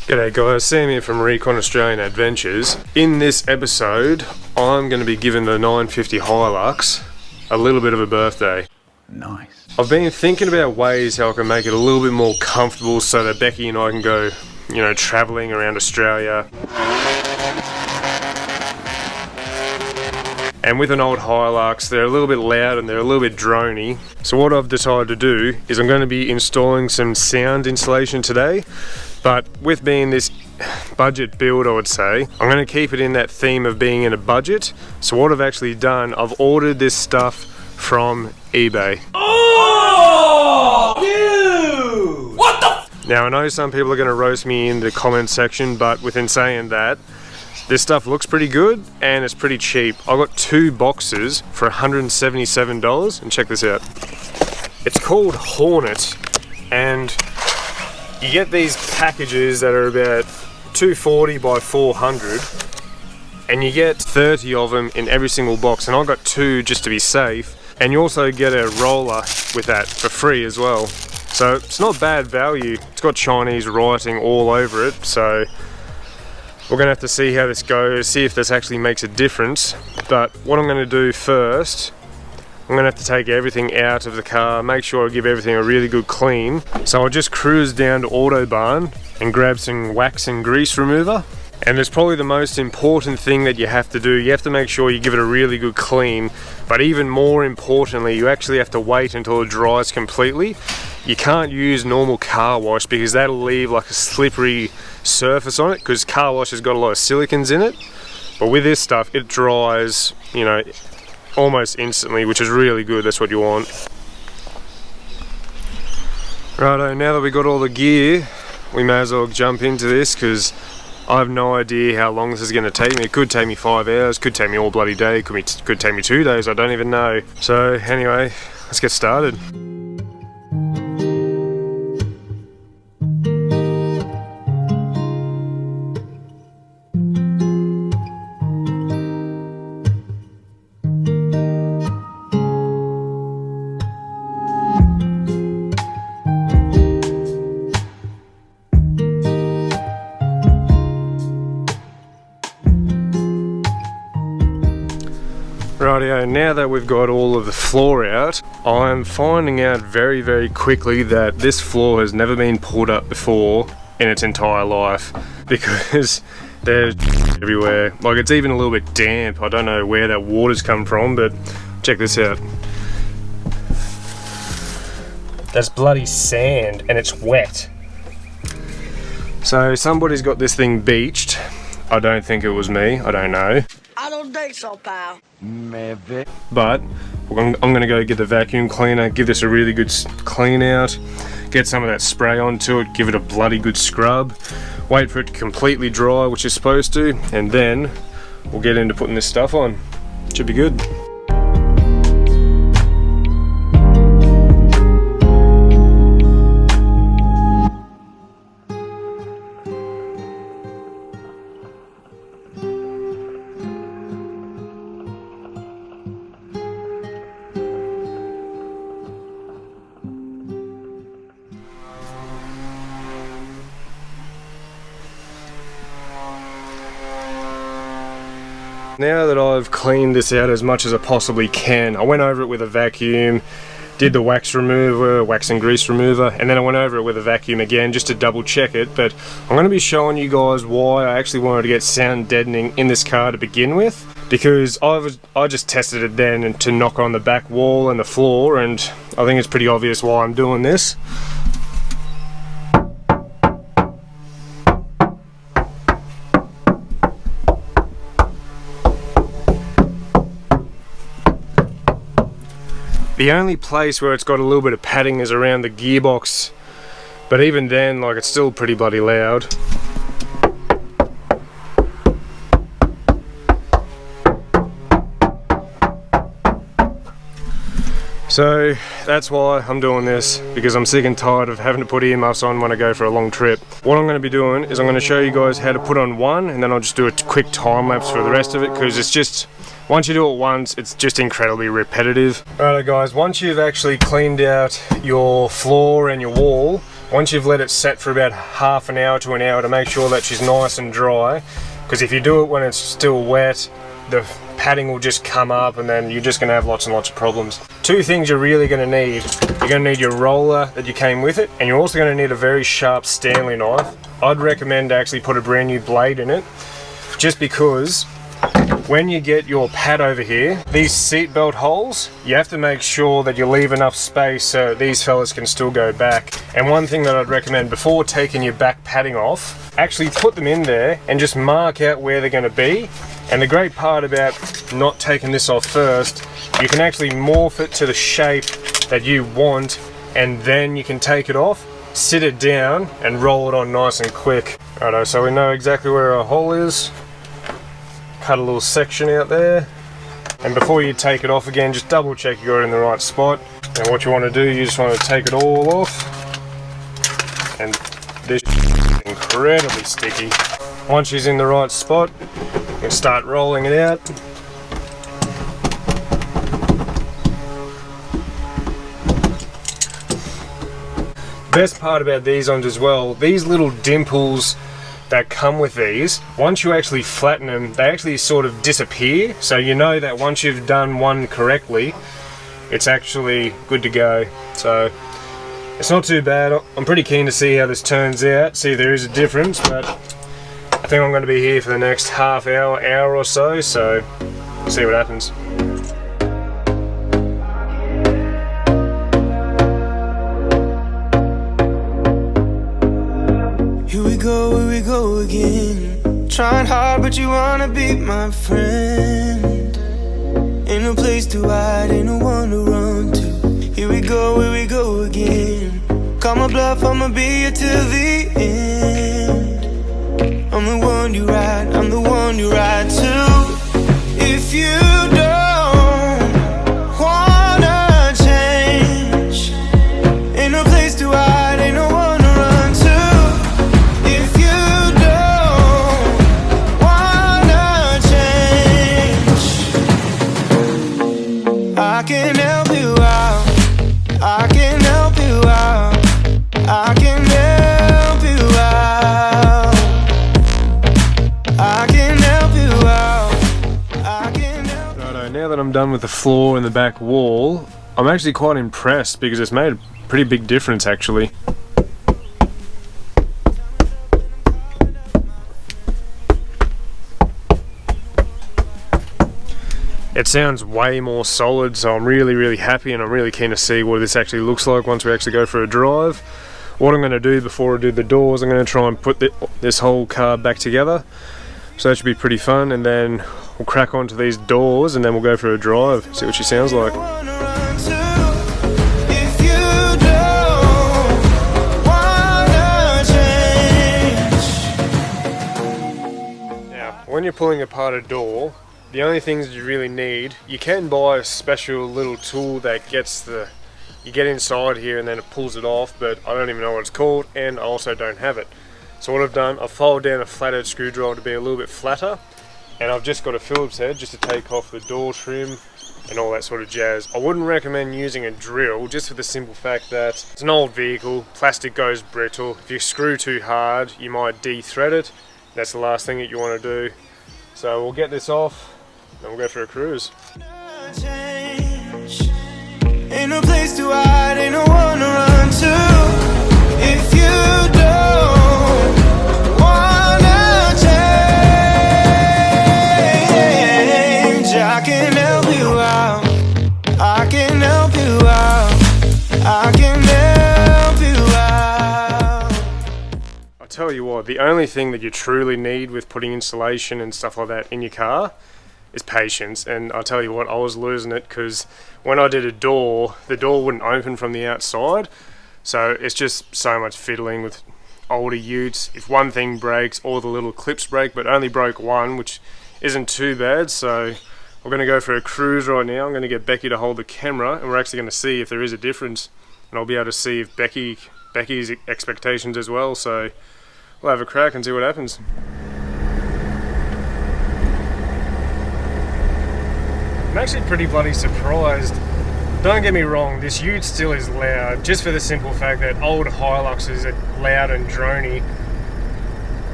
G'day guys, Sam here from Recon Australian Adventures. In this episode, I'm going to be giving the 950 Hilux a little bit of a birthday. Nice. I've been thinking about ways how I can make it a little bit more comfortable so that Becky and I can go, travelling around Australia. And with an old Hilux, they're a little bit loud and they're a little bit drony. So what I've decided to do is I'm going to be installing some sound insulation today. But with being this budget build, I would say, I'm going to keep it in that theme of being in a budget. So what I've actually done, I've ordered this stuff from eBay. Oh, dude! What the? Now I know some people are going to roast me in the comment section, but within saying that, this stuff looks pretty good and it's pretty cheap. I got 2 boxes for $177, and check this out. It's called Hornet, and you get these packages that are about 240 by 400, and you get 30 of them in every single box, and I got 2 just to be safe. And you also get a roller with that for free as well. So it's not bad value. It's got Chinese writing all over it, so we're gonna have to see how this goes, see if this actually makes a difference. But what I'm gonna do first, I'm gonna have to take everything out of the car, make sure I give everything a really good clean. So I'll just cruise down to Autobarn and grab some wax and grease remover. And it's probably the most important thing that you have to do. You have to make sure you give it a really good clean, but even more importantly, you actually have to wait until it dries completely. You can't use normal car wash because that'll leave like a slippery surface on it, because car wash has got a lot of silicons in it. But with this stuff, it dries, almost instantly, which is really good. That's what you want. Righto, now that we got all the gear, we may as well jump into this, because I have no idea how long this is going to take me. It could take me 5 hours, could take me all bloody day, could take me 2 days, I don't even know. So anyway, let's get started. Rightio, now that we've got all of the floor out, I'm finding out very, very quickly that this floor has never been pulled up before in its entire life, because there's everywhere. Like, it's even a little bit damp. I don't know where that water's come from, but check this out. That's bloody sand and it's wet. So somebody's got this thing beached. I don't think it was me, I don't know. I don't think so, pal. Maybe. But I'm going to go get the vacuum cleaner, give this a really good clean out, get some of that spray onto it, give it a bloody good scrub, wait for it to completely dry, which it's supposed to, and then we'll get into putting this stuff on. Should be good. Now that I've cleaned this out as much as I possibly can, I went over it with a vacuum, did the wax and grease remover, and then I went over it with a vacuum again just to double check it. But I'm going to be showing you guys why I actually wanted to get sound deadening in this car to begin with, because I just tested it then and to knock on the back wall and the floor, and I think it's pretty obvious why I'm doing this. The only place where it's got a little bit of padding is around the gearbox, but even then, like, it's still pretty bloody loud. So that's why I'm doing this, because I'm sick and tired of having to put earmuffs on when I go for a long trip. What I'm going to be doing is I'm going to show you guys how to put on one, and then I'll just do a quick time lapse for the rest of it, because it's just, once you do it once, it's just incredibly repetitive. Alright guys, once you've actually cleaned out your floor and your wall, once you've let it set for about half an hour to an hour to make sure that she's nice and dry, because if you do it when it's still wet, the padding will just come up and then you're just going to have lots and lots of problems. Two things you're really going to need. You're going to need your roller that you came with it, and you're also going to need a very sharp Stanley knife. I'd recommend to actually put a brand new blade in it, just because when you get your pad over here, these seatbelt holes, you have to make sure that you leave enough space so these fellas can still go back. And one thing that I'd recommend before taking your back padding off, actually put them in there and just mark out where they're going to be. And the great part about not taking this off first, you can actually morph it to the shape that you want, and then you can take it off, sit it down and roll it on nice and quick. Righto, so we know exactly where our hole is. Cut a little section out there, and before you take it off again, just double check you got it in the right spot. And what you want to do, you just want to take it all off, and this is incredibly sticky. Once she's in the right spot, you can start rolling it out. Best part about these ones as well, these little dimples that come with these, once you actually flatten them, they actually sort of disappear. So you know that once you've done one correctly, it's actually good to go. So it's not too bad. I'm pretty keen to see how this turns out, see if there is a difference, but I think I'm going to be here for the next half hour, hour or so, so see what happens. Here we go again. Trying hard, but you wanna be my friend. Ain't no place to hide, ain't no one to run to. Here we go again. Call my bluff, I'ma be here till the end. I'm the one you ride, I'm the one you ride to. If you don't wanna change, ain't no place to hide, ain't no one to run to. If you don't wanna change, I can help you out, I can help you out, I can help you out, I can help you out, I can help you out. Righto, now that I'm done with the floor and the back wall, I'm actually quite impressed because it's made a pretty big difference actually. It sounds way more solid, so I'm really happy, and I'm really keen to see what this actually looks like once we actually go for a drive. What I'm going to do before I do the doors, I'm going to try and put this whole car back together, so that should be pretty fun, and then we'll crack onto these doors and then we'll go for a drive, see what she sounds like. Now, when you're pulling apart a door, the only things you really need, you can buy a special little tool that gets you get inside here and then it pulls it off, but I don't even know what it's called, and I also don't have it. So what I've done, I've folded down a flathead screwdriver to be a little bit flatter, and I've just got a Phillips head just to take off the door trim and all that sort of jazz. I wouldn't recommend using a drill, just for the simple fact that it's an old vehicle, plastic goes brittle. If you screw too hard, you might de-thread it. That's the last thing that you want to do. So we'll get this off, then we'll go for a cruise. Ain't no place to hide, ain't no one to run to. If you don't wanna change, I can help you out, I can help you out, I can help you out. I'll tell you what, the only thing that you truly need with putting insulation and stuff like that in your car is patience. And I'll tell you what, I was losing it because when I did a door, the door wouldn't open from the outside, so it's just so much fiddling with older utes. If one thing breaks, all the little clips break, but only broke one, which isn't too bad. So we're going to go for a cruise right now. I'm going to get Becky to hold the camera, and we're actually going to see if there is a difference, and I'll be able to see if Becky's expectations as well. So we'll have a crack and see what happens. I'm actually pretty bloody surprised Don't get me wrong, this ute still is loud, just for the simple fact that old Hiluxes are loud and drony.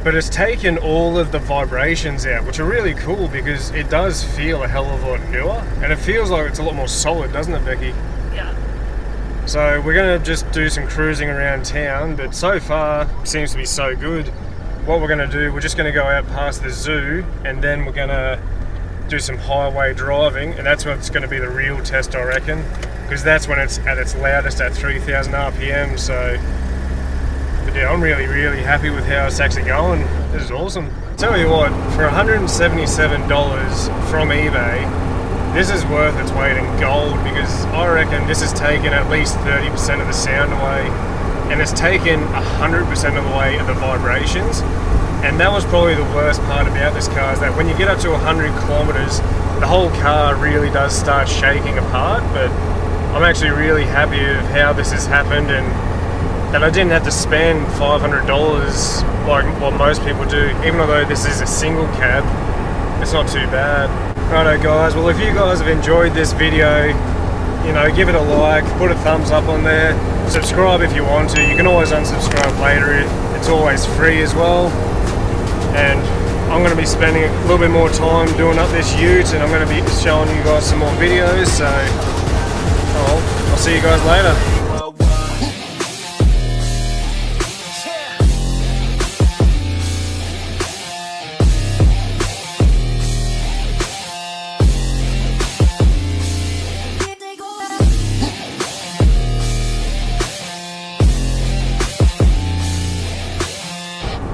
But it's taken all of the vibrations out, which are really cool because it does feel a hell of a lot newer. And it feels like it's a lot more solid, doesn't it, Becky? Yeah. So we're going to just do some cruising around town, but so far seems to be so good. What we're going to do, we're just going to go out past the zoo and then we're going to do some highway driving, and that's what's going to be the real test, I reckon, because that's when it's at its loudest at 3,000 RPM. So, but yeah, I'm really happy with how it's actually going. This is awesome. Tell you what, for $177 from eBay, this is worth its weight in gold, because I reckon this has taken at least 30% of the sound away, and it's taken 100% of the way of the vibrations. And that was probably the worst part about this car, is that when you get up to 100 kilometers, the whole car really does start shaking apart. But I'm actually really happy with how this has happened, and that I didn't have to spend $500 like what most people do. Even although this is a single cab, it's not too bad. Righto guys, well if you guys have enjoyed this video, you know, give it a like, put a thumbs up on there, subscribe if you want to. You can always unsubscribe later, it's always free as well. And I'm going to be spending a little bit more time doing up this ute, and I'm going to be showing you guys some more videos, so I'll see you guys later.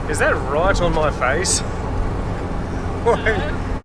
Is that right on my face?